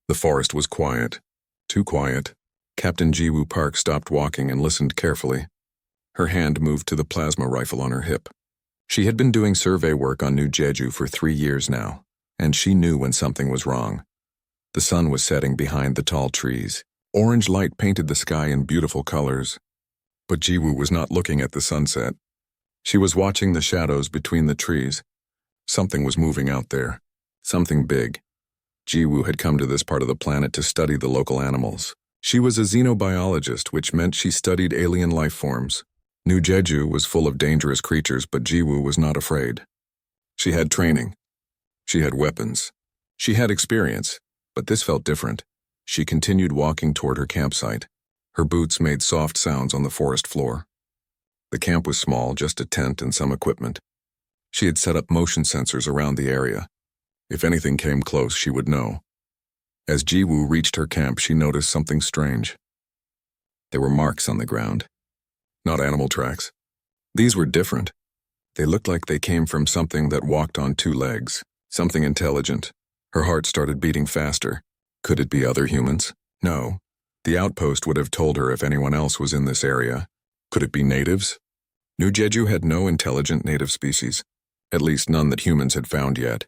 The forest was quiet. Too quiet. Captain Jiwoo Park stopped walking and listened carefully. Her hand moved to the plasma rifle on her hip. She had been doing survey work on New Jeju for 3 years now, and she knew when something was wrong. The sun was setting behind the tall trees. Orange light painted the sky in beautiful colors. But Jiwoo was not looking at the sunset. She was watching the shadows between the trees. Something was moving out there. Something big. Jiwoo had come to this part of the planet to study the local animals. She was a xenobiologist, which meant she studied alien life forms. New Jeju was full of dangerous creatures, but Jiwoo was not afraid. She had training. She had weapons. She had experience, but this felt different. She continued walking toward her campsite. Her boots made soft sounds on the forest floor. The camp was small, just a tent and some equipment. She had set up motion sensors around the area. If anything came close, she would know. As Jiwoo reached her camp, she noticed something strange. There were marks on the ground. Not animal tracks. These were different. They looked like they came from something that walked on 2 legs, something intelligent. Her heart started beating faster. Could it be other humans? No. The outpost would have told her if anyone else was in this area. Could it be natives? New Jeju had no intelligent native species, at least none that humans had found yet.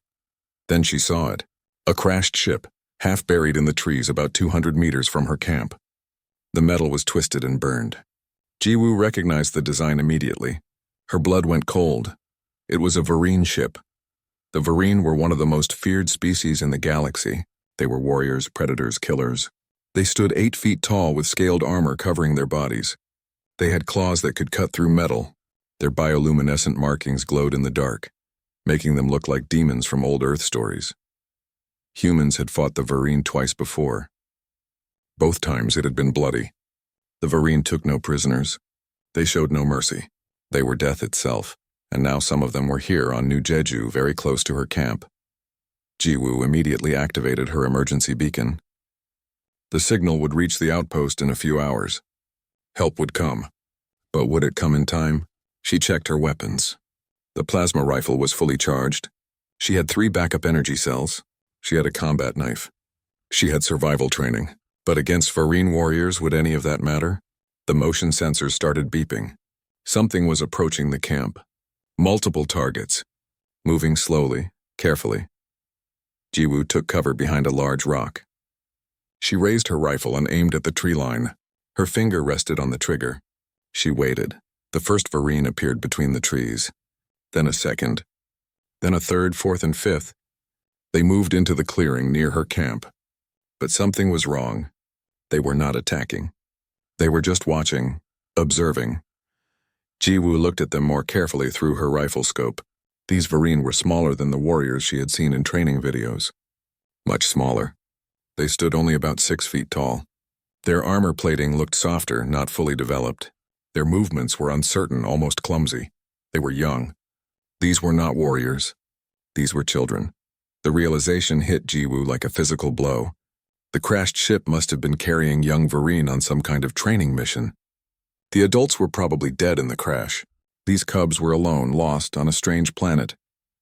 Then she saw it. A crashed ship, half buried in the trees about 200 meters from her camp. The metal was twisted and burned. Jiwoo recognized the design immediately. Her blood went cold. It was a Varine ship. The Varine were one of the most feared species in the galaxy. They were warriors, predators, killers. They stood 8 feet tall with scaled armor covering their bodies. They had claws that could cut through metal. Their bioluminescent markings glowed in the dark, making them look like demons from old Earth stories. Humans had fought the Varine twice before. Both times it had been bloody. The Varine took no prisoners. They showed no mercy. They were death itself, and now some of them were here on New Jeju, very close to her camp. Jiwoo immediately activated her emergency beacon. The signal would reach the outpost in a few hours. Help would come. But would it come in time? She checked her weapons. The plasma rifle was fully charged. She had 3 backup energy cells. She had a combat knife. She had survival training. But against Varine warriors, would any of that matter? The motion sensors started beeping. Something was approaching the camp. Multiple targets. Moving slowly, carefully. Jiwoo took cover behind a large rock. She raised her rifle and aimed at the tree line. Her finger rested on the trigger. She waited. The first Varine appeared between the trees. Then a second. Then a third, fourth, and fifth. They moved into the clearing near her camp. But something was wrong. They were not attacking. They were just watching, observing. Jiwoo looked at them more carefully through her rifle scope. These Varine were smaller than the warriors she had seen in training videos. Much smaller. They stood only about 6 feet tall. Their armor plating looked softer, not fully developed. Their movements were uncertain, almost clumsy. They were young. These were not warriors. These were children. The realization hit Jiwoo like a physical blow. The crashed ship must have been carrying young Varine on some kind of training mission. The adults were probably dead in the crash. These cubs were alone, lost on a strange planet.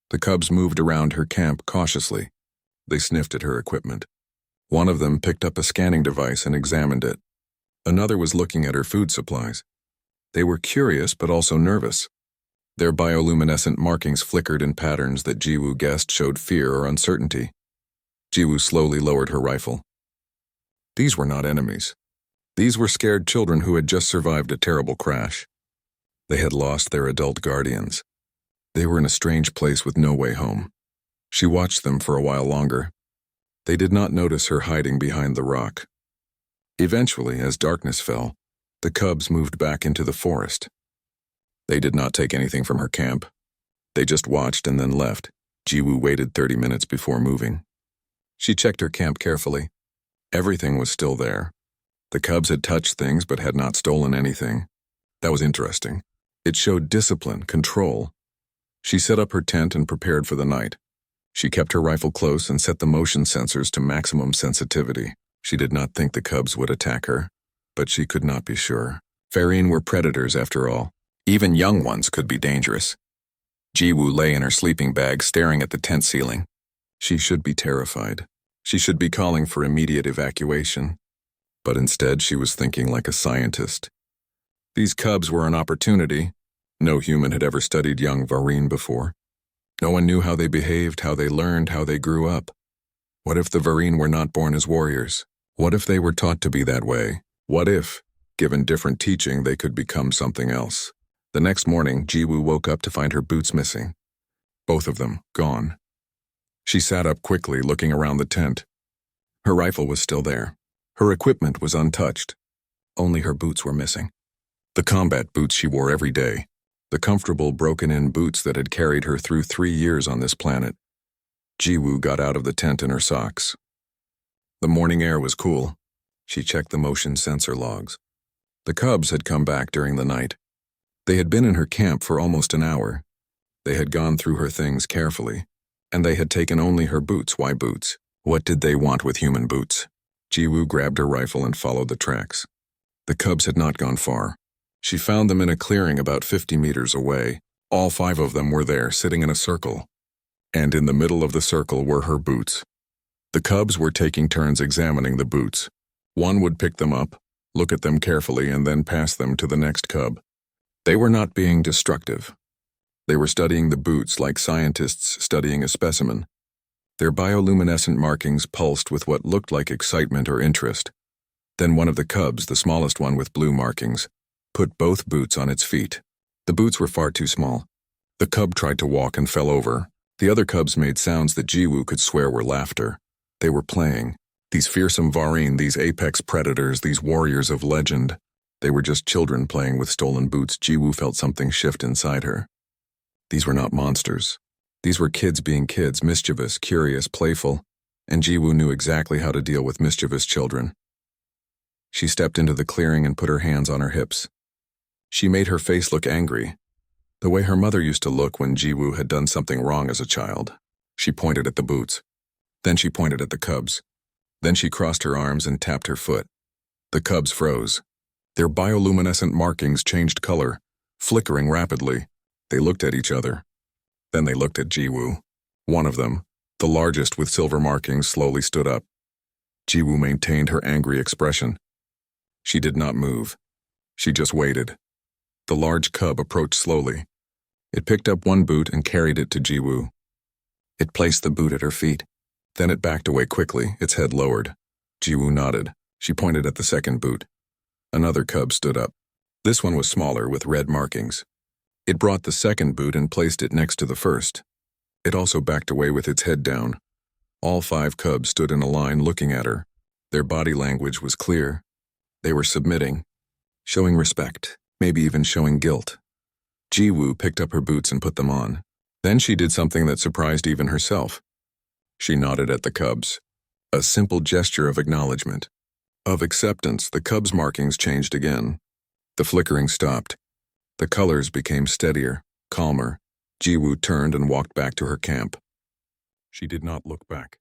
The cubs moved around her camp cautiously. They sniffed at her equipment. One of them picked up a scanning device and examined it. Another was looking at her food supplies. They were curious but also nervous. Their bioluminescent markings flickered in patterns that Jiwoo guessed showed fear or uncertainty. Jiwoo slowly lowered her rifle. These were not enemies. These were scared children who had just survived a terrible crash. They had lost their adult guardians. They were in a strange place with no way home. She watched them for a while longer. They did not notice her hiding behind the rock. Eventually, as darkness fell, the cubs moved back into the forest. They did not take anything from her camp. They just watched and then left. Jiwoo waited 30 minutes before moving. She checked her camp carefully. Everything was still there. The cubs had touched things but had not stolen anything. That was interesting. It showed discipline, control. She set up her tent and prepared for the night. She kept her rifle close and set the motion sensors to maximum sensitivity. She did not think the cubs would attack her, but she could not be sure. Varine were predators after all. Even young ones could be dangerous. Jiwoo lay in her sleeping bag staring at the tent ceiling. She should be terrified. She should be calling for immediate evacuation. But instead, she was thinking like a scientist. These cubs were an opportunity. No human had ever studied young Varine before. No one knew how they behaved, how they learned, how they grew up. What if the Varine were not born as warriors? What if they were taught to be that way? What if, given different teaching, they could become something else? The next morning, Jiwoo woke up to find her boots missing. Both of them gone. She sat up quickly, looking around the tent. Her rifle was still there. Her equipment was untouched. Only her boots were missing. The combat boots she wore every day. The comfortable, broken-in boots that had carried her through 3 years on this planet. Jiwoo got out of the tent in her socks. The morning air was cool. She checked the motion sensor logs. The cubs had come back during the night. They had been in her camp for almost an hour. They had gone through her things carefully, and they had taken only her boots. Why boots? What did they want with human boots? Jiwoo grabbed her rifle and followed the tracks. The cubs had not gone far. She found them in a clearing about 50 meters away. All 5 of them were there, sitting in a circle. And in the middle of the circle were her boots. The cubs were taking turns examining the boots. One would pick them up, look at them carefully, and then pass them to the next cub. They were not being destructive. They were studying the boots like scientists studying a specimen. Their bioluminescent markings pulsed with what looked like excitement or interest. Then one of the cubs, the smallest one with blue markings, put both boots on its feet. The boots were far too small. The cub tried to walk and fell over. The other cubs made sounds that Jiwoo could swear were laughter. They were playing. These fearsome Varine, these apex predators, these warriors of legend. They were just children playing with stolen boots. Jiwoo felt something shift inside her. These were not monsters. These were kids being kids, mischievous, curious, playful, and Jiwoo knew exactly how to deal with mischievous children. She stepped into the clearing and put her hands on her hips. She made her face look angry, the way her mother used to look when Jiwoo had done something wrong as a child. She pointed at the boots. Then she pointed at the cubs. Then she crossed her arms and tapped her foot. The cubs froze. Their bioluminescent markings changed color, flickering rapidly. They looked at each other. Then they looked at Jiwoo. One of them, the largest with silver markings, slowly stood up. Jiwoo maintained her angry expression. She did not move. She just waited. The large cub approached slowly. It picked up one boot and carried it to Jiwoo. It placed the boot at her feet. Then it backed away quickly, its head lowered. Jiwoo nodded. She pointed at the second boot. Another cub stood up. This one was smaller, with red markings. It brought the second boot and placed it next to the first. It also backed away with its head down. All 5 cubs stood in a line looking at her. Their body language was clear. They were submitting, showing respect, maybe even showing guilt. Jiwoo picked up her boots and put them on. Then she did something that surprised even herself. She nodded at the cubs. A simple gesture of acknowledgement. Of acceptance. The cubs' markings changed again. The flickering stopped. The colors became steadier, calmer. Jiwoo turned and walked back to her camp. She did not look back.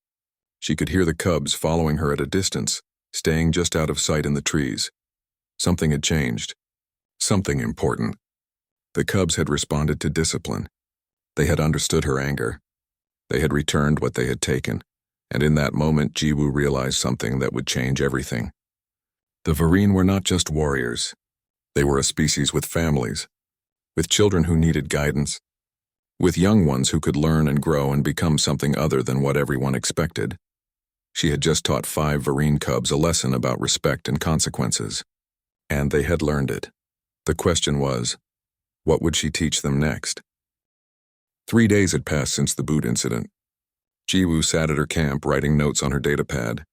She could hear the cubs following her at a distance, staying just out of sight in the trees. Something had changed. Something important. The cubs had responded to discipline. They had understood her anger. They had returned what they had taken, and in that moment Jiwoo realized something that would change everything. The Varine were not just warriors. They were a species with families, with children who needed guidance, with young ones who could learn and grow and become something other than what everyone expected. She had just taught 5 Varine cubs a lesson about respect and consequences, and they had learned it. The question was, what would she teach them next? 3 days had passed since the boot incident. Jiwoo sat at her camp writing notes on her datapad.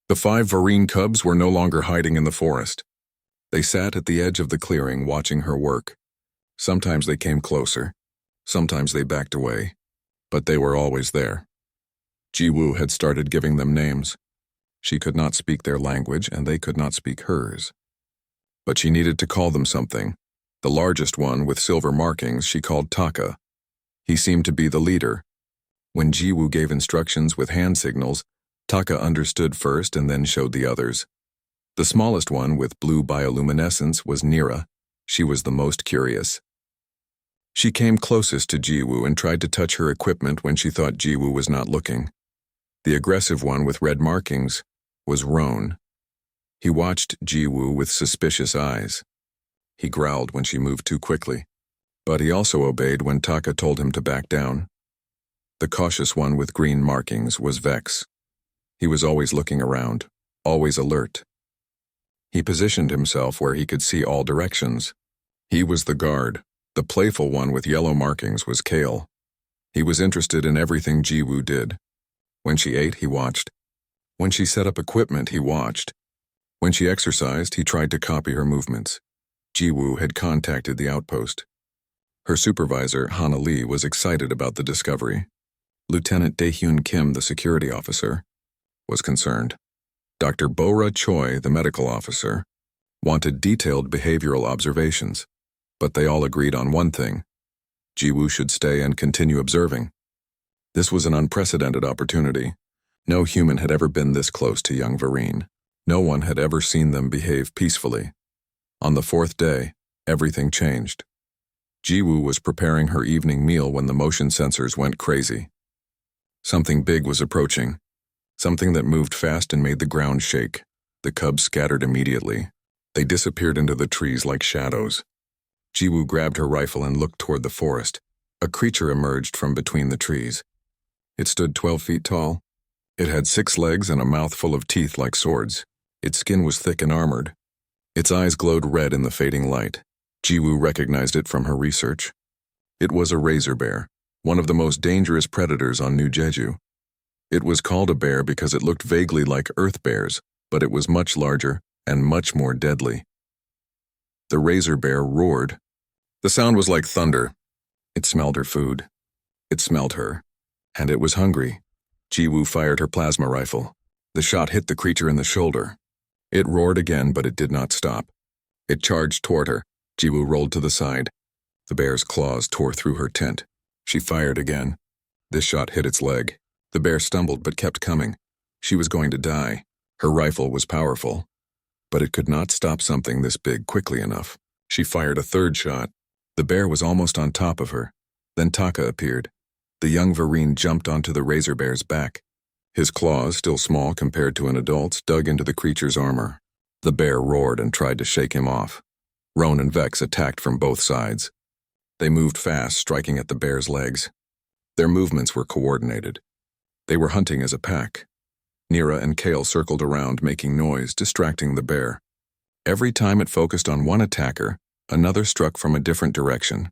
The 5 Varine cubs were no longer hiding in the forest. They sat at the edge of the clearing watching her work. Sometimes they came closer. Sometimes they backed away. But they were always there. Jiwoo had started giving them names. She could not speak their language and they could not speak hers. But she needed to call them something. The largest one with silver markings she called Taka. He seemed to be the leader. When Jiwoo gave instructions with hand signals, Taka understood first and then showed the others. The smallest one with blue bioluminescence was Nira. She was the most curious. She came closest to Jiwoo and tried to touch her equipment when she thought Jiwoo was not looking. The aggressive one with red markings was Roan. He watched Jiwoo with suspicious eyes. He growled when she moved too quickly, but he also obeyed when Taka told him to back down. The cautious one with green markings was Vex. He was always looking around, always alert. He positioned himself where he could see all directions. He was the guard. The playful one with yellow markings was Kale. He was interested in everything Jiwoo did. When she ate, he watched. When she set up equipment, he watched. When she exercised, he tried to copy her movements. Jiwoo had contacted the outpost. Her supervisor, Hana Lee, was excited about the discovery. Lieutenant Daehyun Kim, the security officer, was concerned. Dr. Bora Choi, the medical officer, wanted detailed behavioral observations, but they all agreed on one thing: Jiwoo should stay and continue observing. This was an unprecedented opportunity. No human had ever been this close to young Vareen. No one had ever seen them behave peacefully. On the fourth day, everything changed. Jiwoo was preparing her evening meal when the motion sensors went crazy. Something big was approaching. Something that moved fast and made the ground shake. The cubs scattered immediately. They disappeared into the trees like shadows. Jiwoo grabbed her rifle and looked toward the forest. A creature emerged from between the trees. It stood 12 feet tall. It had 6 legs and a mouth full of teeth like swords. Its skin was thick and armored. Its eyes glowed red in the fading light. Jiwoo recognized it from her research. It was a razor bear, one of the most dangerous predators on New Jeju. It was called a bear because it looked vaguely like earth bears, but it was much larger and much more deadly. The razor bear roared. The sound was like thunder. It smelled her food. It smelled her. And it was hungry. Jiwoo fired her plasma rifle. The shot hit the creature in the shoulder. It roared again, but it did not stop. It charged toward her. Jiwoo rolled to the side. The bear's claws tore through her tent. She fired again. This shot hit its leg. The bear stumbled but kept coming. She was going to die. Her rifle was powerful, but it could not stop something this big quickly enough. She fired a third shot. The bear was almost on top of her. Then Taka appeared. The young Vareen jumped onto the razor bear's back. His claws, still small compared to an adult's, dug into the creature's armor. The bear roared and tried to shake him off. Roan and Vex attacked from both sides. They moved fast, striking at the bear's legs. Their movements were coordinated. They were hunting as a pack. Nira and Kale circled around, making noise, distracting the bear. Every time it focused on one attacker, another struck from a different direction.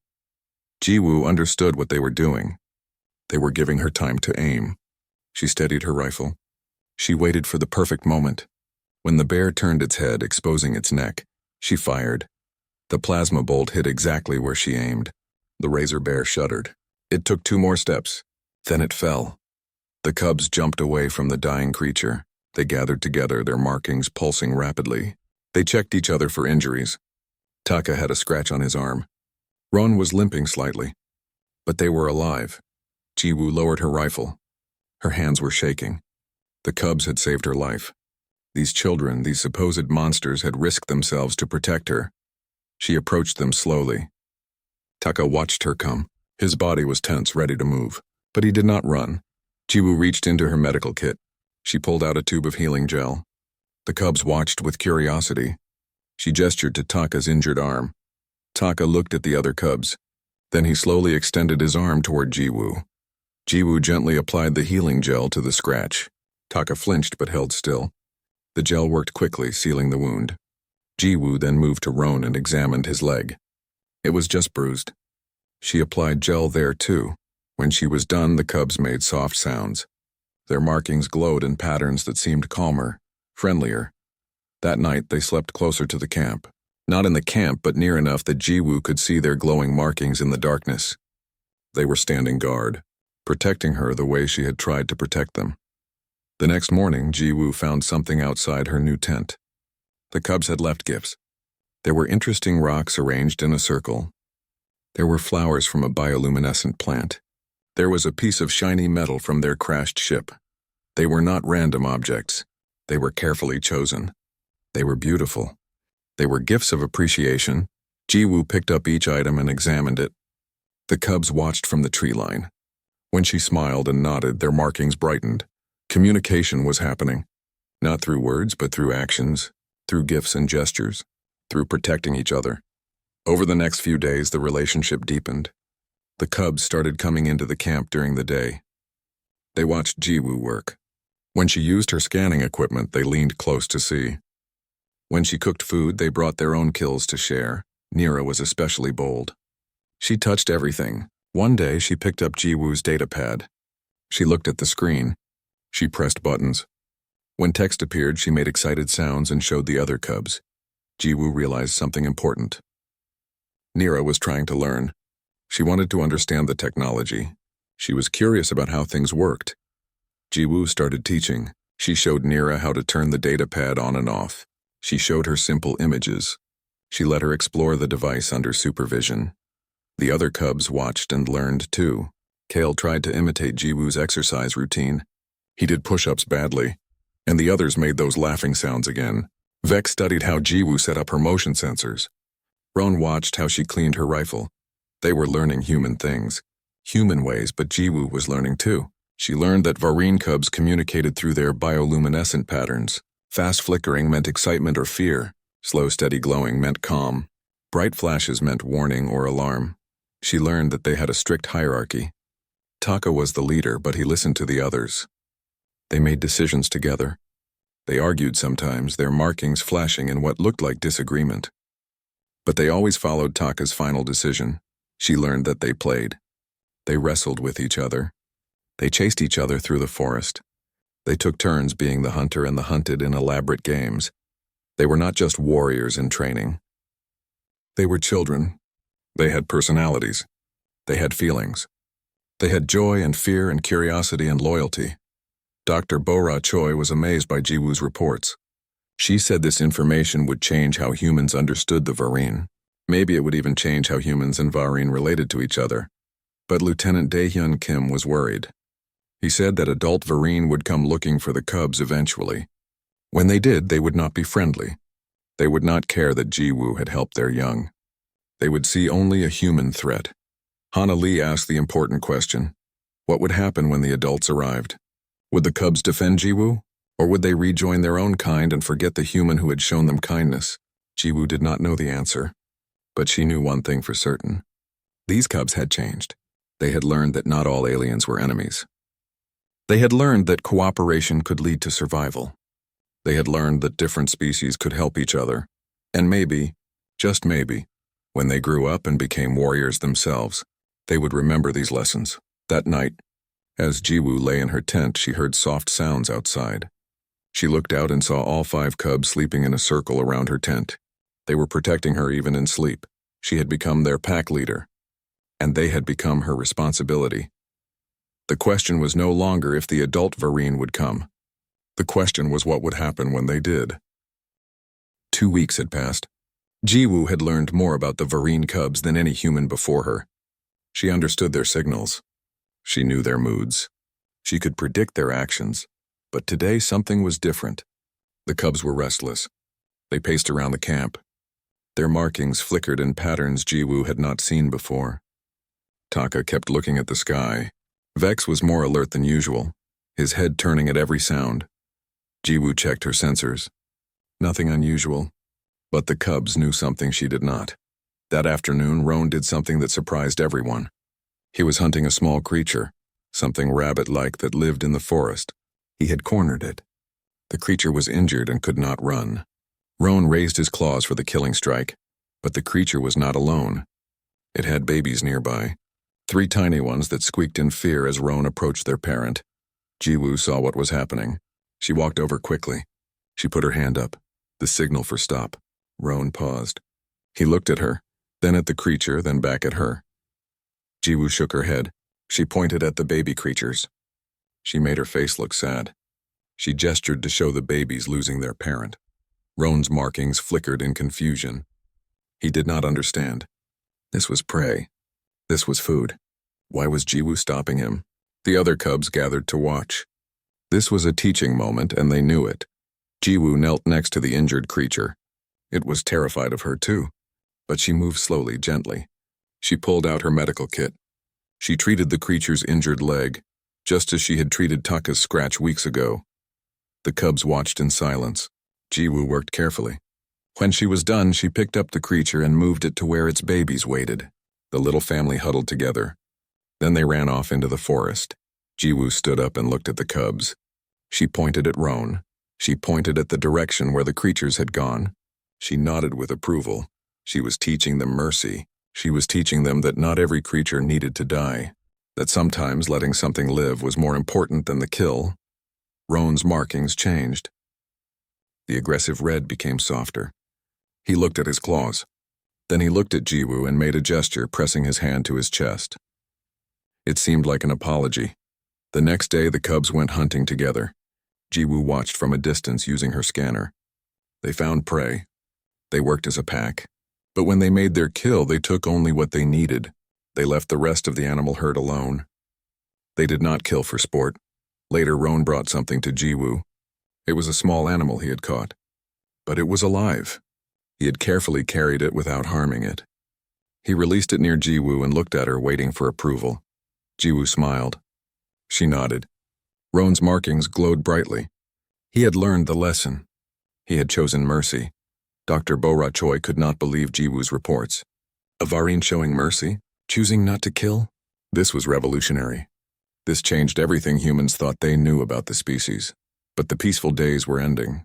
Jiwoo understood what they were doing. They were giving her time to aim. She steadied her rifle. She waited for the perfect moment. When the bear turned its head, exposing its neck, she fired. The plasma bolt hit exactly where she aimed. The razor bear shuddered. It took 2 more steps. Then it fell. The cubs jumped away from the dying creature. They gathered together, their markings pulsing rapidly. They checked each other for injuries. Taka had a scratch on his arm. Ron was limping slightly. But they were alive. Jiwoo lowered her rifle. Her hands were shaking. The cubs had saved her life. These children, these supposed monsters, had risked themselves to protect her. She approached them slowly. Taka watched her come. His body was tense, ready to move. But he did not run. Jiwoo reached into her medical kit. She pulled out a tube of healing gel. The cubs watched with curiosity. She gestured to Taka's injured arm. Taka looked at the other cubs. Then he slowly extended his arm toward Jiwoo. Jiwoo gently applied the healing gel to the scratch. Taka flinched but held still. The gel worked quickly, sealing the wound. Jiwoo then moved to Roan and examined his leg. It was just bruised. She applied gel there too. When she was done, the cubs made soft sounds. Their markings glowed in patterns that seemed calmer, friendlier. That night, they slept closer to the camp. Not in the camp, but near enough that Jiwoo could see their glowing markings in the darkness. They were standing guard, protecting her the way she had tried to protect them. The next morning, Jiwoo found something outside her new tent. The cubs had left gifts. There were interesting rocks arranged in a circle. There were flowers from a bioluminescent plant. There was a piece of shiny metal from their crashed ship. They were not random objects. They were carefully chosen. They were beautiful. They were gifts of appreciation. Jiwoo picked up each item and examined it. The cubs watched from the tree line. When she smiled and nodded, their markings brightened. Communication was happening, not through words but through actions, through gifts and gestures, through protecting each other. Over the next few days, the relationship deepened. The cubs started coming into the camp during the day. They watched Jiwoo work. When she used her scanning equipment, they leaned close to see. When she cooked food, they brought their own kills to share. Nira was especially bold. She touched everything. One day, she picked up Jiwoo's datapad. She looked at the screen. She pressed buttons. When text appeared, she made excited sounds and showed the other cubs. Jiwoo realized something important. Nira was trying to learn. She wanted to understand the technology. She was curious about how things worked. Jiwoo started teaching. She showed Nira how to turn the datapad on and off. She showed her simple images. She let her explore the device under supervision. The other cubs watched and learned too. Kale tried to imitate Jiwoo's exercise routine. He did push-ups badly, and the others made those laughing sounds again. Vex studied how Jiwoo set up her motion sensors. Roan watched how she cleaned her rifle. They were learning human things, human ways, but Jiwoo was learning too. She learned that Varine cubs communicated through their bioluminescent patterns. Fast flickering meant excitement or fear. Slow, steady glowing meant calm. Bright flashes meant warning or alarm. She learned that they had a strict hierarchy. Taka was the leader, but he listened to the others. They made decisions together. They argued sometimes, their markings flashing in what looked like disagreement. But they always followed Taka's final decision. She learned that they played. They wrestled with each other. They chased each other through the forest. They took turns being the hunter and the hunted in elaborate games. They were not just warriors in training. They were children. They had personalities. They had feelings. They had joy and fear and curiosity and loyalty. Dr. Bora Choi was amazed by Jiwoo's reports. She said this information would change how humans understood the Varine. Maybe it would even change how humans and Varine related to each other. But Lieutenant Daehyun Kim was worried. He said that adult Varine would come looking for the cubs eventually. When they did, they would not be friendly. They would not care that Jiwoo had helped their young. They would see only a human threat. Hana Lee asked the important question. What would happen when the adults arrived? Would the cubs defend Jiwoo? Or would they rejoin their own kind and forget the human who had shown them kindness? Jiwoo did not know the answer. But she knew one thing for certain. These cubs had changed. They had learned that not all aliens were enemies. They had learned that cooperation could lead to survival. They had learned that different species could help each other. And maybe, just maybe, when they grew up and became warriors themselves, they would remember these lessons. That night, as Jiwoo lay in her tent, she heard soft sounds outside. She looked out and saw all 5 cubs sleeping in a circle around her tent. They were protecting her even in sleep. She had become their pack leader, and they had become her responsibility. The question was no longer if the adult Varine would come. The question was what would happen when they did. 2 weeks had passed. Jiwoo had learned more about the Varine cubs than any human before her. She understood their signals. She knew their moods. She could predict their actions. But today something was different. The cubs were restless. They paced around the camp. Their markings flickered in patterns Jiwoo had not seen before. Taka kept looking at the sky. Vex was more alert than usual, his head turning at every sound. Jiwoo checked her sensors. Nothing unusual. But the cubs knew something she did not. That afternoon, Roan did something that surprised everyone. He was hunting a small creature, something rabbit-like that lived in the forest. He had cornered it. The creature was injured and could not run. Roan raised his claws for the killing strike, but the creature was not alone. It had babies nearby, 3 tiny ones that squeaked in fear as Roan approached their parent. Jiwoo saw what was happening. She walked over quickly. She put her hand up, the signal for stop. Roan paused. He looked at her, then at the creature, then back at her. Jiwoo shook her head. She pointed at the baby creatures. She made her face look sad. She gestured to show the babies losing their parent. Roan's markings flickered in confusion. He did not understand. This was prey. This was food. Why was Jiwoo stopping him? The other cubs gathered to watch. This was a teaching moment, and they knew it. Jiwoo knelt next to the injured creature. It was terrified of her too, but she moved slowly, gently. She pulled out her medical kit. She treated the creature's injured leg. just as she had treated Taka's scratch weeks ago. The cubs watched in silence. Jiwoo worked carefully. When she was done, she picked up the creature and moved it to where its babies waited. The little family huddled together. Then they ran off into the forest. Jiwoo stood up and looked at the cubs. She pointed at Roan. She pointed at the direction where the creatures had gone. She nodded with approval. She was teaching them mercy. She was teaching them that not every creature needed to die, that sometimes letting something live was more important than the kill. Roan's markings changed. The aggressive red became softer. He looked at his claws. Then he looked at Jiwoo and made a gesture, pressing his hand to his chest. It seemed like an apology. The next day, the cubs went hunting together. Jiwoo watched from a distance using her scanner. They found prey. They worked as a pack. But when they made their kill, they took only what they needed. They left the rest of the animal herd alone. They did not kill for sport. Later, Roan brought something to Jiwoo. It was a small animal he had caught. But it was alive. He had carefully carried it without harming it. He released it near Jiwoo and looked at her, waiting for approval. Jiwoo smiled. She nodded. Roan's markings glowed brightly. He had learned the lesson. He had chosen mercy. Dr. Bora Choi could not believe Jiwoo's reports. A Varine showing mercy? Choosing not to kill? This was revolutionary. This changed everything humans thought they knew about the species. But the peaceful days were ending.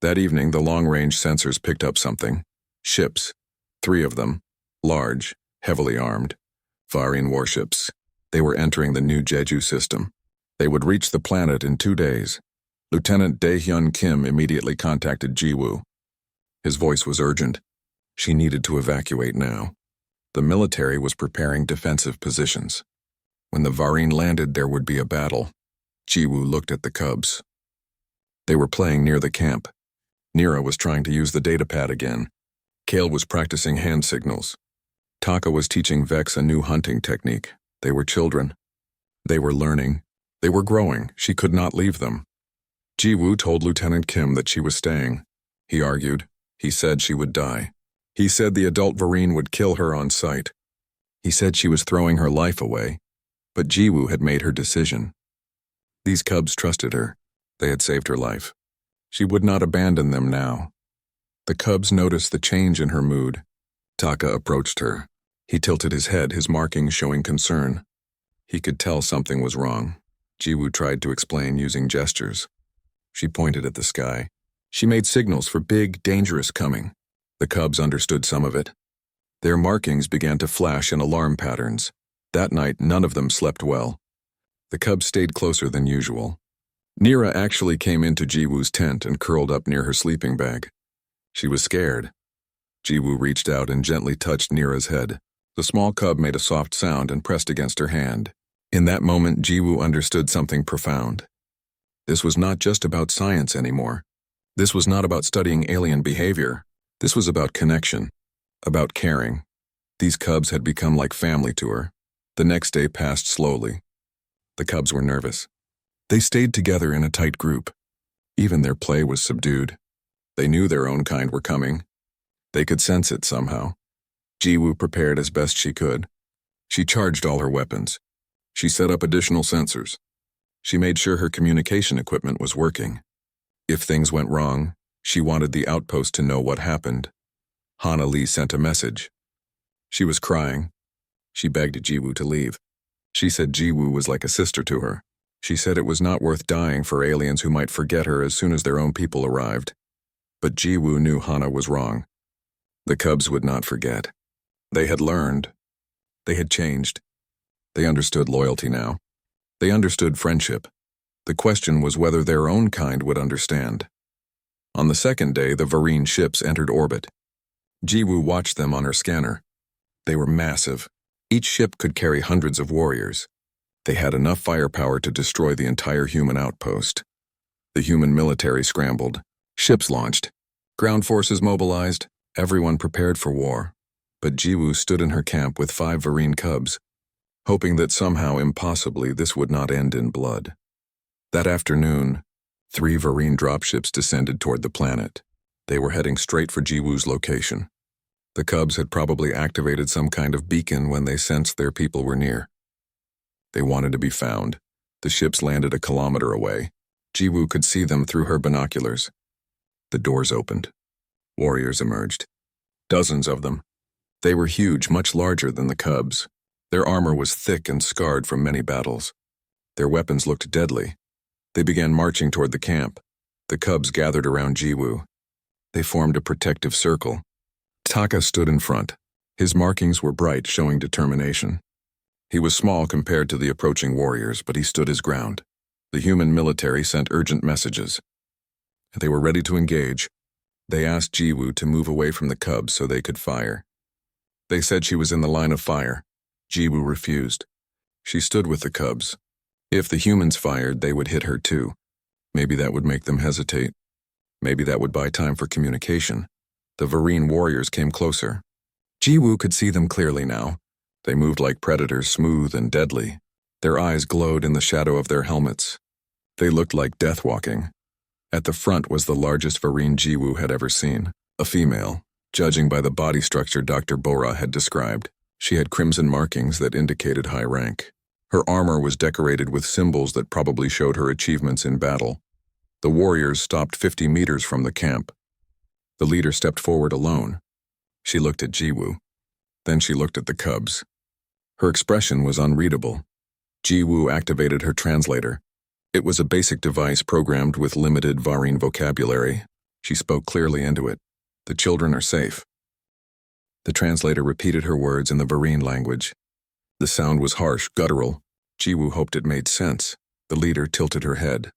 That evening, the long-range sensors picked up something. Ships. 3 of them. Large, heavily armed. Varine warships. They were entering the new Jeju system. They would reach the planet in 2 days. Lieutenant Dae-hyun Kim immediately contacted Jiwoo. His voice was urgent. She needed to evacuate now. The military was preparing defensive positions. When the Varine landed, there would be a battle. Jiwoo looked at the cubs. They were playing near the camp. Nira was trying to use the datapad again. Kale was practicing hand signals. Taka was teaching Vex a new hunting technique. They were children. They were learning. They were growing. She could not leave them. Jiwoo told Lieutenant Kim that she was staying. He argued. He said she would die. He said the adult Varine would kill her on sight. He said she was throwing her life away. But Jiwoo had made her decision. These cubs trusted her. They had saved her life. She would not abandon them now. The cubs noticed the change in her mood. Taka approached her. He tilted his head, his markings showing concern. He could tell something was wrong. Jiwoo tried to explain using gestures. She pointed at the sky. She made signals for big, dangerous coming. The cubs understood some of it. Their markings began to flash in alarm patterns. That night, none of them slept well. The cubs stayed closer than usual. Nira actually came into Jiwoo's tent and curled up near her sleeping bag. She was scared. Jiwoo reached out and gently touched Nira's head. The small cub made a soft sound and pressed against her hand. In that moment, Jiwoo understood something profound. This was not just about science anymore. This was not about studying alien behavior. This was about connection, about caring. These cubs had become like family to her. The next day passed slowly. The cubs were nervous. They stayed together in a tight group. Even their play was subdued. They knew their own kind were coming. They could sense it somehow. Jiwoo prepared as best she could. She charged all her weapons. She set up additional sensors. She made sure her communication equipment was working. If things went wrong, she wanted the outpost to know what happened. Hana Lee sent a message. She was crying. She begged Jiwoo to leave. She said Jiwoo was like a sister to her. She said it was not worth dying for aliens who might forget her as soon as their own people arrived. But Jiwoo knew Hana was wrong. The cubs would not forget. They had learned. They had changed. They understood loyalty now. They understood friendship. The question was whether their own kind would understand. On the second day, the Varine ships entered orbit. Jiwoo watched them on her scanner. They were massive. Each ship could carry hundreds of warriors. They had enough firepower to destroy the entire human outpost. The human military scrambled. Ships launched. Ground forces mobilized. Everyone prepared for war. But Jiwoo stood in her camp with 5 Varine cubs, hoping that somehow, impossibly, this would not end in blood. That afternoon, 3 Varine dropships descended toward the planet. They were heading straight for Jiwoo's location. The cubs had probably activated some kind of beacon when they sensed their people were near. They wanted to be found. The ships landed a kilometer away. Jiwoo could see them through her binoculars. The doors opened. Warriors emerged. Dozens of them. They were huge, much larger than the cubs. Their armor was thick and scarred from many battles. Their weapons looked deadly. They began marching toward the camp. The cubs gathered around Jiwoo. They formed a protective circle. Taka stood in front. His markings were bright, showing determination. He was small compared to the approaching warriors, but he stood his ground. The human military sent urgent messages. They were ready to engage. They asked Jiwoo to move away from the cubs so they could fire. They said she was in the line of fire. Jiwoo refused. She stood with the cubs. If the humans fired, they would hit her too. Maybe that would make them hesitate. Maybe that would buy time for communication. The Varine warriors came closer. Jiwoo could see them clearly now. They moved like predators, smooth and deadly. Their eyes glowed in the shadow of their helmets. They looked like death walking. At the front was the largest Varine Jiwoo had ever seen, a female, judging by the body structure Dr. Bora had described. She had crimson markings that indicated high rank. Her armor was decorated with symbols that probably showed her achievements in battle. The warriors stopped 50 meters from the camp. The leader stepped forward alone. She looked at Jiwoo. Then she looked at the cubs. Her expression was unreadable. Jiwoo activated her translator. It was a basic device programmed with limited Varine vocabulary. She spoke clearly into it. The children are safe. The translator repeated her words in the Varine language. The sound was harsh, guttural. Jiwoo hoped it made sense. The leader tilted her head.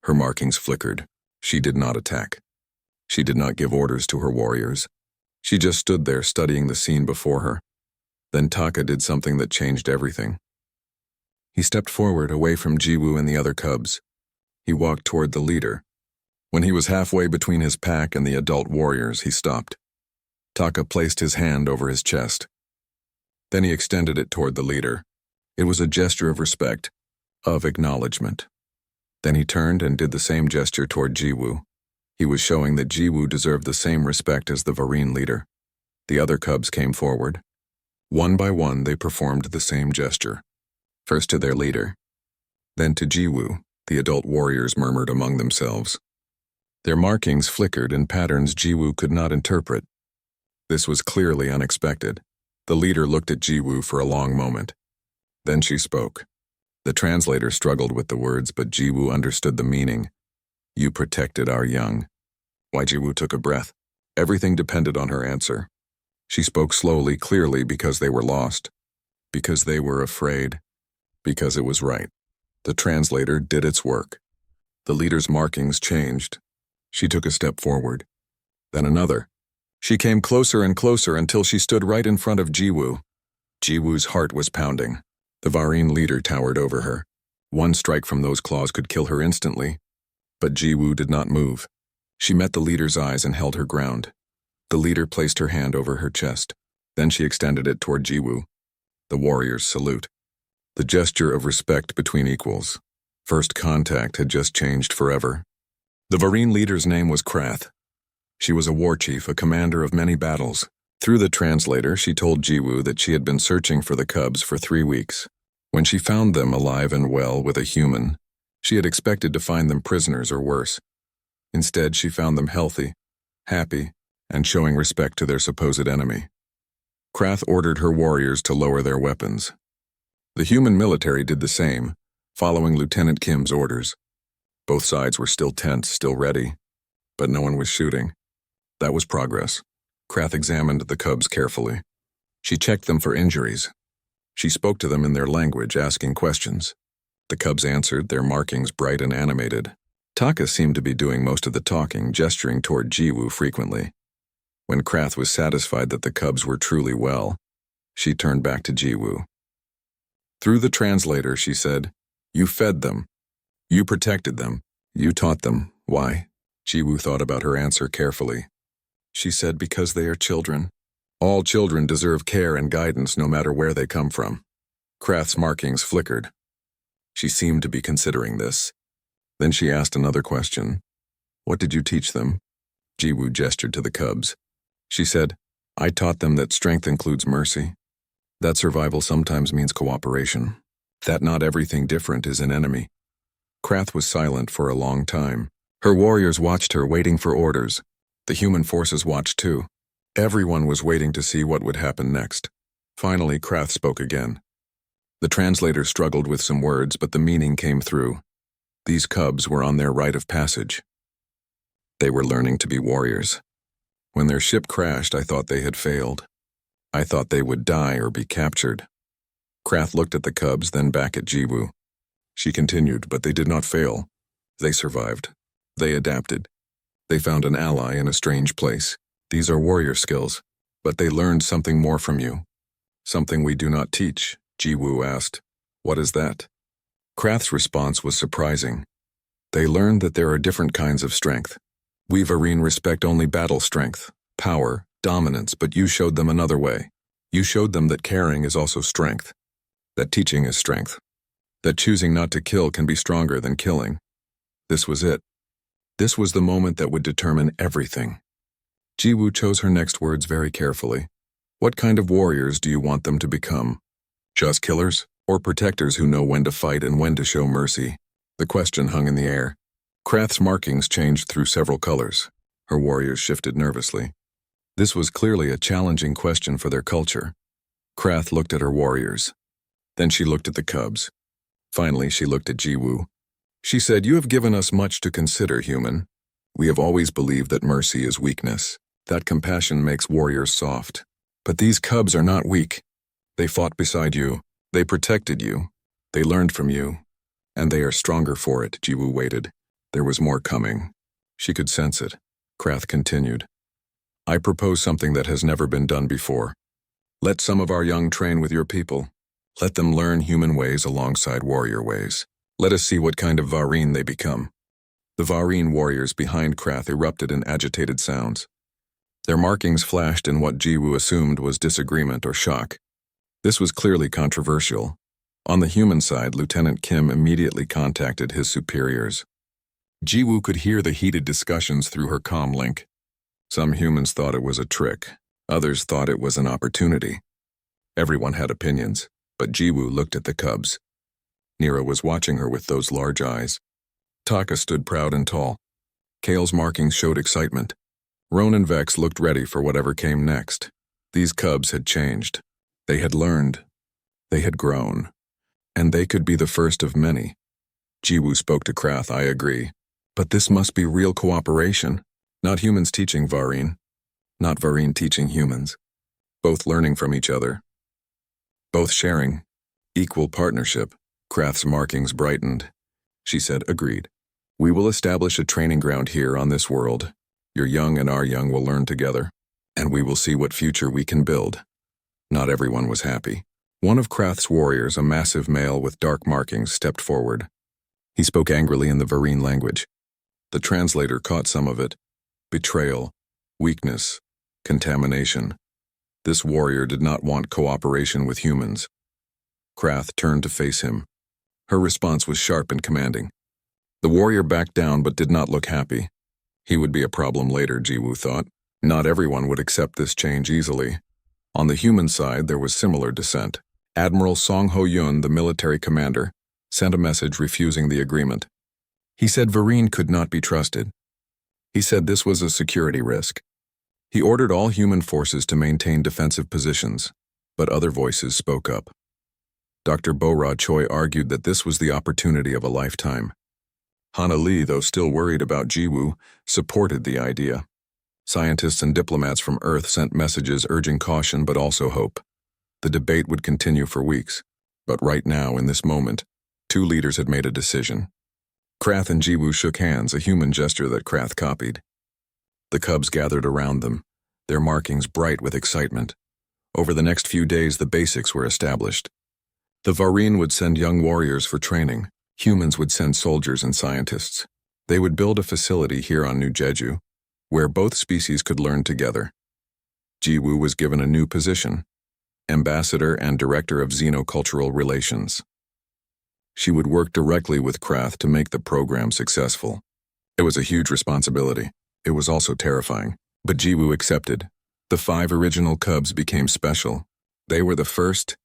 Her markings flickered. She did not attack. She did not give orders to her warriors. She just stood there studying the scene before her. Then Taka did something that changed everything. He stepped forward, away from Jiwoo and the other cubs. He walked toward the leader. When he was halfway between his pack and the adult warriors, he stopped. Taka placed his hand over his chest. Then he extended it toward the leader. It was a gesture of respect, of acknowledgement. Then he turned and did the same gesture toward Jiwoo. He was showing that Jiwoo deserved the same respect as the Varine leader. The other cubs came forward. One by one, they performed the same gesture. First to their leader. Then to Jiwoo, the adult warriors murmured among themselves. Their markings flickered in patterns Jiwoo could not interpret. This was clearly unexpected. The leader looked at Jiwoo for a long moment. Then she spoke. The translator struggled with the words, but Jiwoo understood the meaning. You protected our young. Why? Jiwoo took a breath. Everything depended on her answer. She spoke slowly, clearly, because they were lost. Because they were afraid. Because it was right. The translator did its work. The leader's markings changed. She took a step forward. Then another. She came closer and closer until she stood right in front of Jiwoo. Jiwoo's heart was pounding. The Varine leader towered over her. One strike from those claws could kill her instantly. But Jiwoo did not move. She met the leader's eyes and held her ground. The leader placed her hand over her chest. Then she extended it toward Jiwoo. The warriors salute. The gesture of respect between equals. First contact had just changed forever. The Varine leader's name was Krath. She was a war chief, a commander of many battles. Through the translator, she told Jiwoo that she had been searching for the cubs for 3 weeks. When she found them alive and well with a human, she had expected to find them prisoners or worse. Instead, she found them healthy, happy, and showing respect to their supposed enemy. Krath ordered her warriors to lower their weapons. The human military did the same, following Lieutenant Kim's orders. Both sides were still tense, still ready, but no one was shooting. That was progress. Krath examined the cubs carefully. She checked them for injuries. She spoke to them in their language, asking questions. The cubs answered, their markings bright and animated. Taka seemed to be doing most of the talking, gesturing toward Jiwoo frequently. When Krath was satisfied that the cubs were truly well, she turned back to Jiwoo. Through the translator, she said, You fed them. You protected them. You taught them. Why? Jiwoo thought about her answer carefully. She said, Because they are children. All children deserve care and guidance no matter where they come from. Krath's markings flickered. She seemed to be considering this. Then she asked another question. What did you teach them? Jiwoo gestured to the cubs. She said, I taught them that strength includes mercy. That survival sometimes means cooperation. that not everything different is an enemy. Krath was silent for a long time. Her warriors watched her, waiting for orders. The human forces watched too. Everyone was waiting to see what would happen next. Finally, Krath spoke again. The translator struggled with some words, but the meaning came through. These cubs were on their rite of passage. They were learning to be warriors. When their ship crashed, I thought they had failed. I thought they would die or be captured. Krath looked at the cubs, then back at Jiwoo. She continued, but they did not fail. They survived. They adapted. They found an ally in a strange place. These are warrior skills, but they learned something more from you. Something we do not teach, Jiwoo asked. What is that? Krath's response was surprising. They learned that there are different kinds of strength. We Vareen respect only battle strength, power, dominance, but you showed them another way. You showed them that caring is also strength, that teaching is strength, that choosing not to kill can be stronger than killing. This was it. This was the moment that would determine everything. Jiwoo chose her next words very carefully. What kind of warriors do you want them to become? Just killers, or protectors who know when to fight and when to show mercy? The question hung in the air. Krath's markings changed through several colors. Her warriors shifted nervously. This was clearly a challenging question for their culture. Krath looked at her warriors. Then she looked at the cubs. Finally, she looked at Jiwoo. She said, "You have given us much to consider, human. We have always believed that mercy is weakness, that compassion makes warriors soft. But these cubs are not weak. They fought beside you. They protected you. They learned from you. And they are stronger for it." Jiwoo waited. There was more coming. She could sense it. Krath continued. "I propose something that has never been done before. Let some of our young train with your people. Let them learn human ways alongside warrior ways. Let us see what kind of Vareen they become." The Vareen warriors behind Krath erupted in agitated sounds. Their markings flashed in what Jiwoo assumed was disagreement or shock. This was clearly controversial. On the human side, Lieutenant Kim immediately contacted his superiors. Jiwoo could hear the heated discussions through her comm link. Some humans thought it was a trick. Others thought it was an opportunity. Everyone had opinions, but Jiwoo looked at the cubs. Nira was watching her with those large eyes. Taka stood proud and tall. Kale's markings showed excitement. Roan and Vex looked ready for whatever came next. These cubs had changed. They had learned. They had grown. And they could be the first of many. Jiwoo spoke to Krath. "I agree. But this must be real cooperation. Not humans teaching Vareen. Not Vareen teaching humans. Both learning from each other. Both sharing. Equal partnership." Krath's markings brightened. She said, "Agreed. We will establish a training ground here on this world. Your young and our young will learn together, and we will see what future we can build." Not everyone was happy. One of Krath's warriors, a massive male with dark markings, stepped forward. He spoke angrily in the Vareen language. The translator caught some of it. Betrayal, weakness, contamination. This warrior did not want cooperation with humans. Krath turned to face him. Her response was sharp and commanding. The warrior backed down but did not look happy. He would be a problem later, Jiwoo thought. Not everyone would accept this change easily. On the human side, there was similar dissent. Admiral Song Ho-yun, the military commander, sent a message refusing the agreement. He said Vareen could not be trusted. He said this was a security risk. He ordered all human forces to maintain defensive positions, but other voices spoke up. Dr. Bo-ra Choi argued that this was the opportunity of a lifetime. Hana Lee, though still worried about Jiwoo, supported the idea. Scientists and diplomats from Earth sent messages urging caution but also hope. The debate would continue for weeks, but right now, in this moment, two leaders had made a decision. Krath and Jiwoo shook hands, a human gesture that Krath copied. The cubs gathered around them, their markings bright with excitement. Over the next few days, the basics were established. The Vareen would send young warriors for training. Humans would send soldiers and scientists. They would build a facility here on New Jeju, where both species could learn together. Jiwoo was given a new position, Ambassador and Director of Xenocultural Relations. She would work directly with Krath to make the program successful. It was a huge responsibility. It was also terrifying, but Jiwoo accepted. The 5 original cubs became special. They were the first.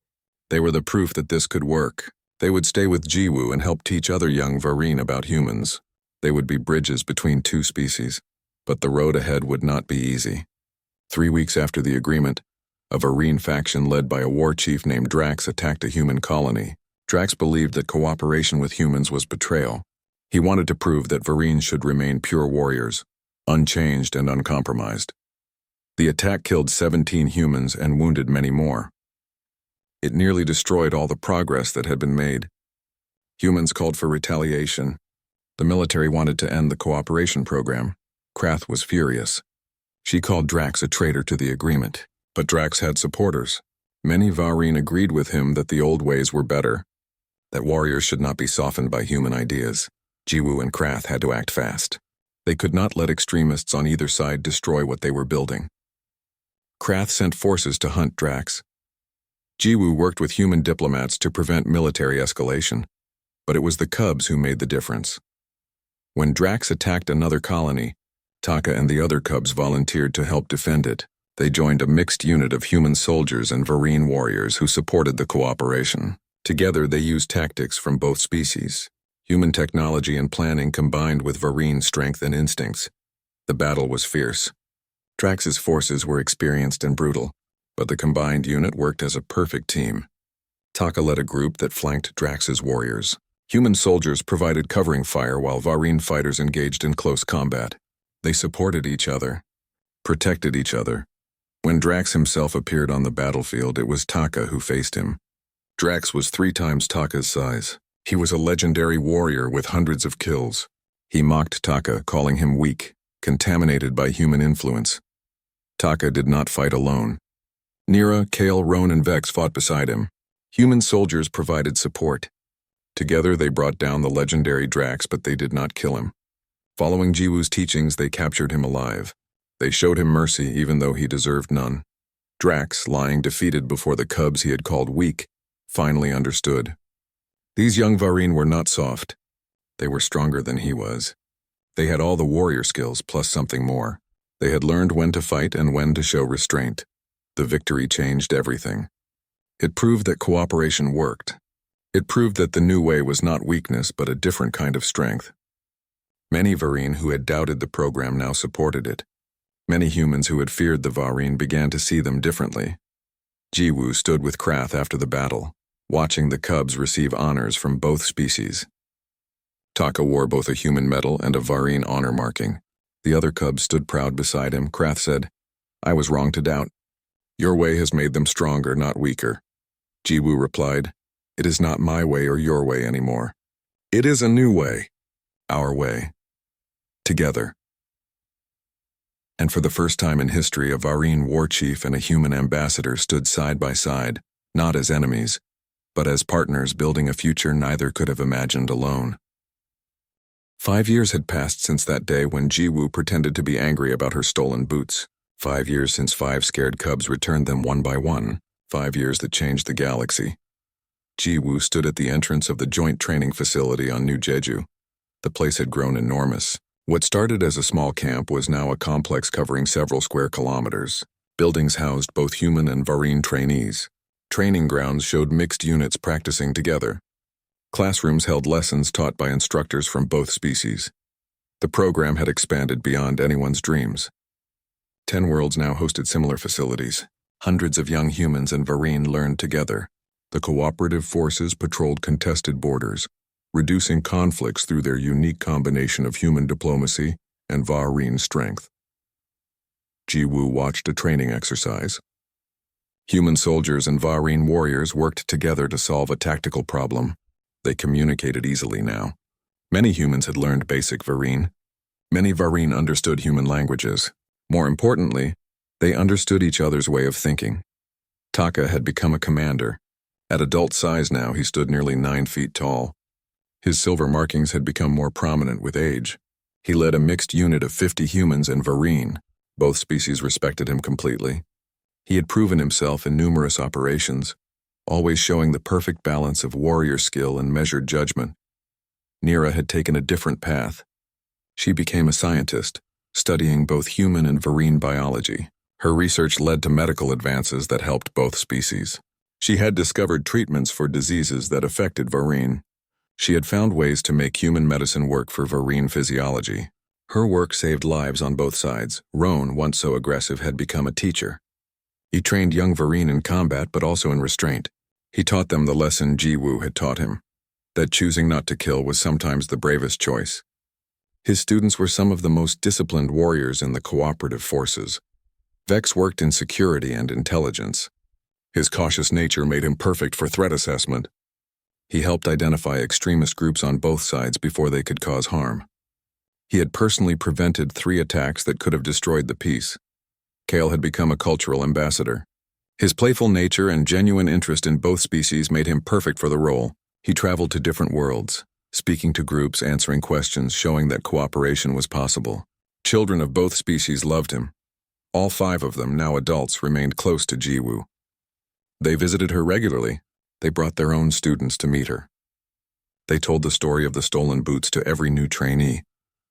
They were the proof that this could work. They would stay with Jiwoo and help teach other young Vareen about humans. They would be bridges between two species, but the road ahead would not be easy. 3 weeks after the agreement, a Vareen faction led by a war chief named Drax attacked a human colony. Drax believed that cooperation with humans was betrayal. He wanted to prove that Vareens should remain pure warriors, unchanged and uncompromised. The attack killed 17 humans and wounded many more. It nearly destroyed all the progress that had been made. Humans called for retaliation. The military wanted to end the cooperation program. Krath was furious. She called Drax a traitor to the agreement, but Drax had supporters. Many Vareen agreed with him that the old ways were better, that warriors should not be softened by human ideas. Jiwoo and Krath had to act fast. They could not let extremists on either side destroy what they were building. Krath sent forces to hunt Drax. Jiwoo worked with human diplomats to prevent military escalation, but it was the cubs who made the difference. When Drax attacked another colony, Taka and the other cubs volunteered to help defend it. They joined a mixed unit of human soldiers and Vareen warriors who supported the cooperation. Together they used tactics from both species. Human technology and planning combined with Vareen strength and instincts. The battle was fierce. Drax's forces were experienced and brutal, but the combined unit worked as a perfect team. Taka led a group that flanked Drax's warriors. Human soldiers provided covering fire while Vareen fighters engaged in close combat. They supported each other, protected each other. When Drax himself appeared on the battlefield, it was Taka who faced him. Drax was 3 times Taka's size. He was a legendary warrior with hundreds of kills. He mocked Taka, calling him weak, contaminated by human influence. Taka did not fight alone. Nira, Kale, Roan, and Vex fought beside him. Human soldiers provided support. Together they brought down the legendary Drax, but they did not kill him. Following Jiwoo's teachings, they captured him alive. They showed him mercy even though he deserved none. Drax, lying defeated before the cubs he had called weak, finally understood. These young Vareen were not soft. They were stronger than he was. They had all the warrior skills plus something more. They had learned when to fight and when to show restraint. The victory changed everything. It proved that cooperation worked. It proved that the new way was not weakness but a different kind of strength. Many Vareen who had doubted the program now supported it. Many humans who had feared the Vareen began to see them differently. Jiwoo stood with Krath after the battle, watching the cubs receive honors from both species. Taka wore both a human medal and a Vareen honor marking. The other cubs stood proud beside him. Krath said, "I was wrong to doubt. Your way has made them stronger, not weaker." Jiwoo replied, "It is not my way or your way anymore. It is a new way. Our way. Together." And for the first time in history, a Vareen war chief and a human ambassador stood side by side, not as enemies, but as partners building a future neither could have imagined alone. 5 years had passed since that day when Jiwoo pretended to be angry about her stolen boots. 5 years since 5 scared cubs returned them one by one. 5 years that changed the galaxy. Jiwoo stood at the entrance of the joint training facility on New Jeju. The place had grown enormous. What started as a small camp was now a complex covering several square kilometers. Buildings housed both human and Vareen trainees. Training grounds showed mixed units practicing together. Classrooms held lessons taught by instructors from both species. The program had expanded beyond anyone's dreams. 10 worlds now hosted similar facilities. Hundreds of young humans and Vareen learned together. The cooperative forces patrolled contested borders, reducing conflicts through their unique combination of human diplomacy and Vareen strength. Jiwoo watched a training exercise. Human soldiers and Vareen warriors worked together to solve a tactical problem. They communicated easily now. Many humans had learned basic Vareen. Many Vareen understood human languages. More importantly, they understood each other's way of thinking. Taka had become a commander. At adult size now, he stood nearly 9 feet tall. His silver markings had become more prominent with age. He led a mixed unit of 50 humans and Vareen. Both species respected him completely. He had proven himself in numerous operations, always showing the perfect balance of warrior skill and measured judgment. Nira had taken a different path. She became a scientist, studying both human and Vareen biology. Her research led to medical advances that helped both species. She had discovered treatments for diseases that affected Vareen. She had found ways to make human medicine work for Vareen physiology. Her work saved lives on both sides. Roan, once so aggressive, had become a teacher. He trained young Vareen in combat but also in restraint. He taught them the lesson Jiwoo had taught him, that choosing not to kill was sometimes the bravest choice. His students were some of the most disciplined warriors in the cooperative forces. Vex worked in security and intelligence. His cautious nature made him perfect for threat assessment. He helped identify extremist groups on both sides before they could cause harm. He had personally prevented 3 attacks that could have destroyed the peace. Kale had become a cultural ambassador. His playful nature and genuine interest in both species made him perfect for the role. He traveled to different worlds, speaking to groups, answering questions, showing that cooperation was possible. Children of both species loved him. All 5 of them, now adults, remained close to Jiwoo. They visited her regularly. They brought their own students to meet her. They told the story of the stolen boots to every new trainee,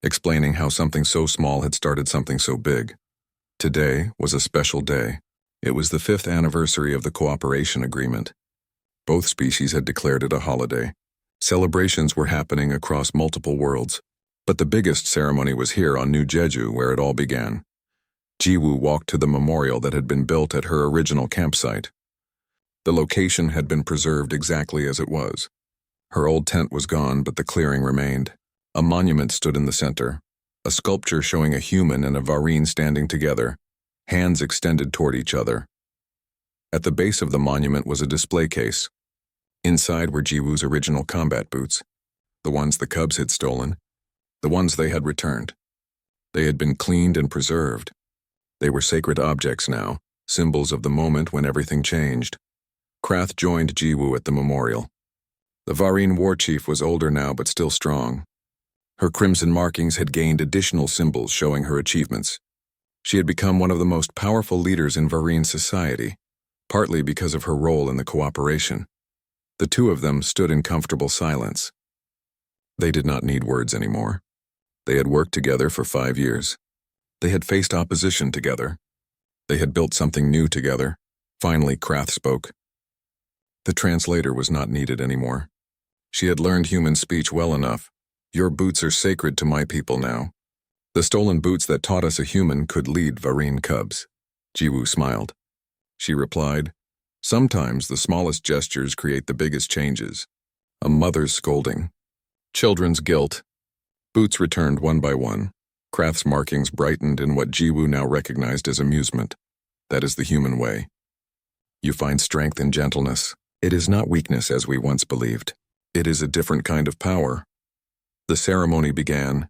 explaining how something so small had started something so big. Today was a special day. It was the 5th anniversary of the cooperation agreement. Both species had declared it a holiday. Celebrations were happening across multiple worlds, but the biggest ceremony was here on New Jeju, where it all began. Jiwoo walked to the memorial that had been built at her original campsite. The location had been preserved exactly as it was. Her old tent was gone, but the clearing remained. A monument stood in the center, a sculpture showing a human and a Vareen standing together, hands extended toward each other. At the base of the monument was a display case. Inside were Jiwoo's original combat boots, the ones the cubs had stolen, the ones they had returned. They had been cleaned and preserved. They were sacred objects now, symbols of the moment when everything changed. Krath joined Jiwoo at the memorial. The Vareen war chief was older now but still strong. Her crimson markings had gained additional symbols showing her achievements. She had become one of the most powerful leaders in Vareen society, partly because of her role in the cooperation. The 2 of them stood in comfortable silence. They did not need words anymore. They had worked together for 5 years. They had faced opposition together. They had built something new together. Finally, Krath spoke. The translator was not needed anymore. She had learned human speech well enough. Your boots are sacred to my people now. The stolen boots that taught us a human could lead Vareen cubs. Jiwoo smiled. She replied, sometimes the smallest gestures create the biggest changes. A mother's scolding. Children's guilt. Boots returned one by one. Krath's markings brightened in what Jiwoo now recognized as amusement. That is the human way. You find strength in gentleness. It is not weakness as we once believed. It is a different kind of power. The ceremony began.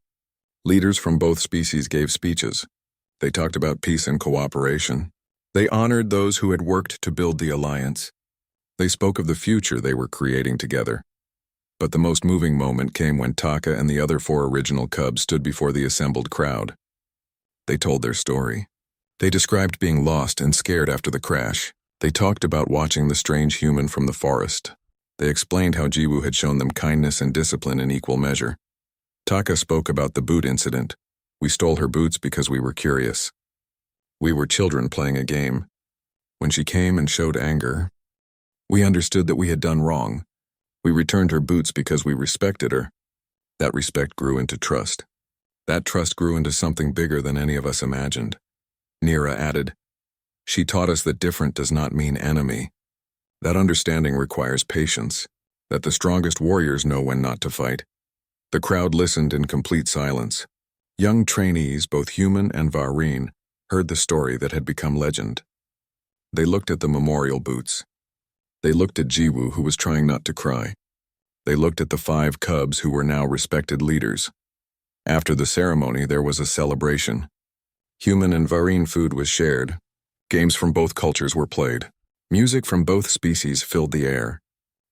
Leaders from both species gave speeches. They talked about peace and cooperation. They honored those who had worked to build the alliance. They spoke of the future they were creating together. But the most moving moment came when Taka and the other 4 original cubs stood before the assembled crowd. They told their story. They described being lost and scared after the crash. They talked about watching the strange human from the forest. They explained how Jiwoo had shown them kindness and discipline in equal measure. Taka spoke about the boot incident. We stole her boots because we were curious. We were children playing a game. When she came and showed anger, we understood that we had done wrong. We returned her boots because we respected her. That respect grew into trust. That trust grew into something bigger than any of us imagined. Nira added, she taught us that different does not mean enemy. That understanding requires patience, that the strongest warriors know when not to fight. The crowd listened in complete silence. Young trainees, both human and Vareen, heard the story that had become legend. They looked at the memorial boots. They looked at Jiwoo, who was trying not to cry. They looked at the 5 cubs who were now respected leaders. After the ceremony, there was a celebration. Human and Vareen food was shared. Games from both cultures were played. Music from both species filled the air.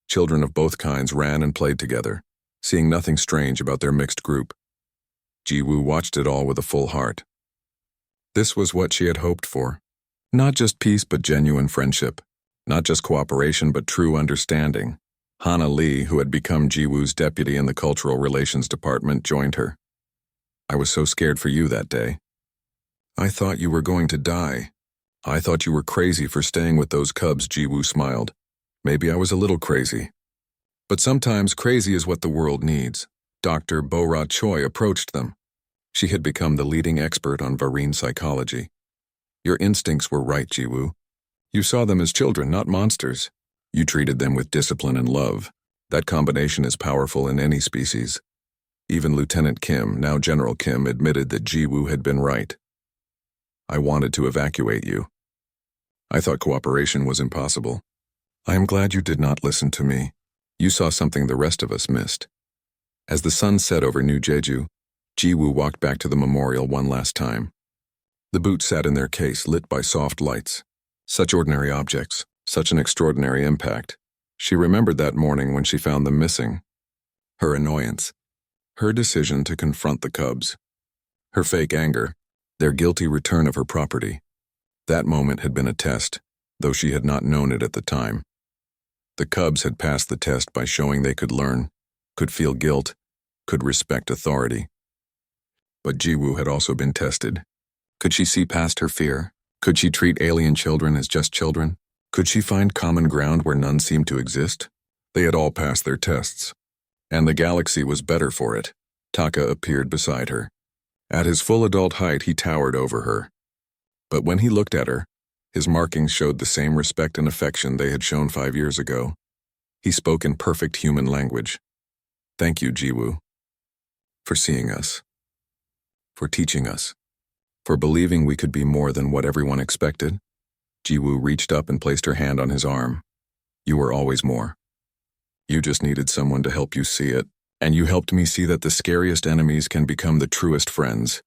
Children of both kinds ran and played together, seeing nothing strange about their mixed group. Jiwoo watched it all with a full heart. This was what she had hoped for. Not just peace but genuine friendship. Not just cooperation but true understanding. Hana Lee, who had become Jiwoo's deputy in the Cultural Relations Department, joined her. I was so scared for you that day. I thought you were going to die. I thought you were crazy for staying with those cubs, Jiwoo smiled. Maybe I was a little crazy. But sometimes crazy is what the world needs. Dr. Bo-Ra Choi approached them. She had become the leading expert on Varine psychology. Your instincts were right, Jiwoo. You saw them as children, not monsters. You treated them with discipline and love. That combination is powerful in any species. Even Lieutenant Kim, now General Kim, admitted that Jiwoo had been right. I wanted to evacuate you. I thought cooperation was impossible. I am glad you did not listen to me. You saw something the rest of us missed. As the sun set over New Jeju, Jiwoo walked back to the memorial one last time. The boots sat in their case, lit by soft lights. Such ordinary objects, such an extraordinary impact. She remembered that morning when she found them missing. Her annoyance. Her decision to confront the cubs. Her fake anger. Their guilty return of her property. That moment had been a test, though she had not known it at the time. The cubs had passed the test by showing they could learn, could feel guilt, could respect authority. But Jiwoo had also been tested. Could she see past her fear? Could she treat alien children as just children? Could she find common ground where none seemed to exist? They had all passed their tests. And the galaxy was better for it. Taka appeared beside her. At his full adult height, he towered over her. But when he looked at her, his markings showed the same respect and affection they had shown 5 years ago. He spoke in perfect human language. Thank you, Jiwoo. For seeing us. For teaching us. For believing we could be more than what everyone expected. Jiwoo reached up and placed her hand on his arm. You were always more. You just needed someone to help you see it, and you helped me see that the scariest enemies can become the truest friends.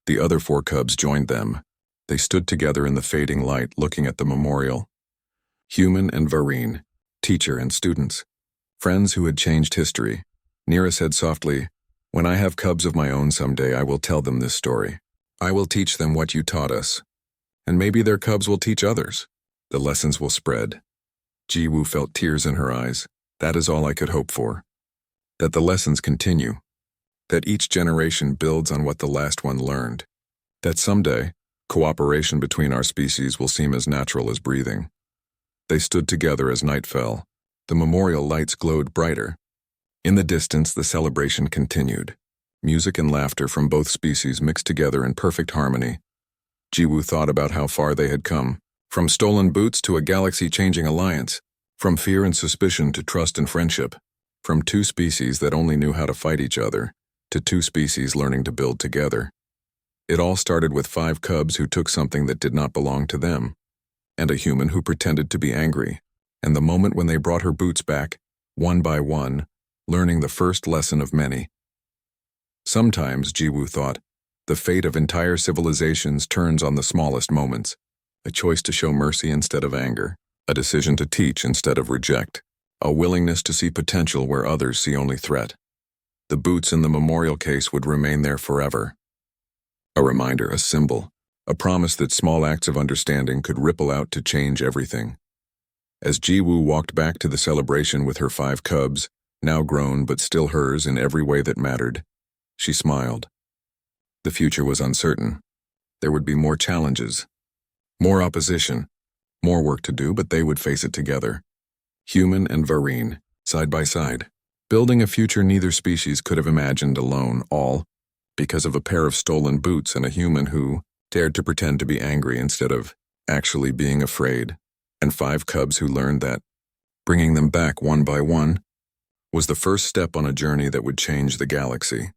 The other 4 cubs joined them. They stood together in the fading light, looking at the memorial. Human and Varine, teacher and students, friends who had changed history. Nira said softly, when I have cubs of my own someday, I will tell them this story. I will teach them what you taught us. And maybe their cubs will teach others. The lessons will spread. Jiwoo felt tears in her eyes. That is all I could hope for. That the lessons continue. That each generation builds on what the last one learned. That someday, cooperation between our species will seem as natural as breathing. They stood together as night fell. The memorial lights glowed brighter. In the distance, the celebration continued. Music and laughter from both species mixed together in perfect harmony. Jiwoo thought about how far they had come. From stolen boots to a galaxy-changing alliance. From fear and suspicion to trust and friendship. From 2 species that only knew how to fight each other, to 2 species learning to build together. It all started with 5 cubs who took something that did not belong to them, and a human who pretended to be angry, and the moment when they brought her boots back, one by one, learning the first lesson of many. Sometimes, Jiwoo thought, the fate of entire civilizations turns on the smallest moments, a choice to show mercy instead of anger. A decision to teach instead of reject, a willingness to see potential where others see only threat. The boots in the memorial case would remain there forever. A reminder, a symbol, a promise that small acts of understanding could ripple out to change everything. As Jiwoo walked back to the celebration with her 5 cubs, now grown but still hers in every way that mattered, she smiled. The future was uncertain. There would be more challenges, more opposition, more work to do, but they would face it together. Human and Varine, side by side, building a future neither species could have imagined alone, all because of a pair of stolen boots and a human who dared to pretend to be angry instead of actually being afraid, and 5 cubs who learned that bringing them back one by one was the first step on a journey that would change the galaxy.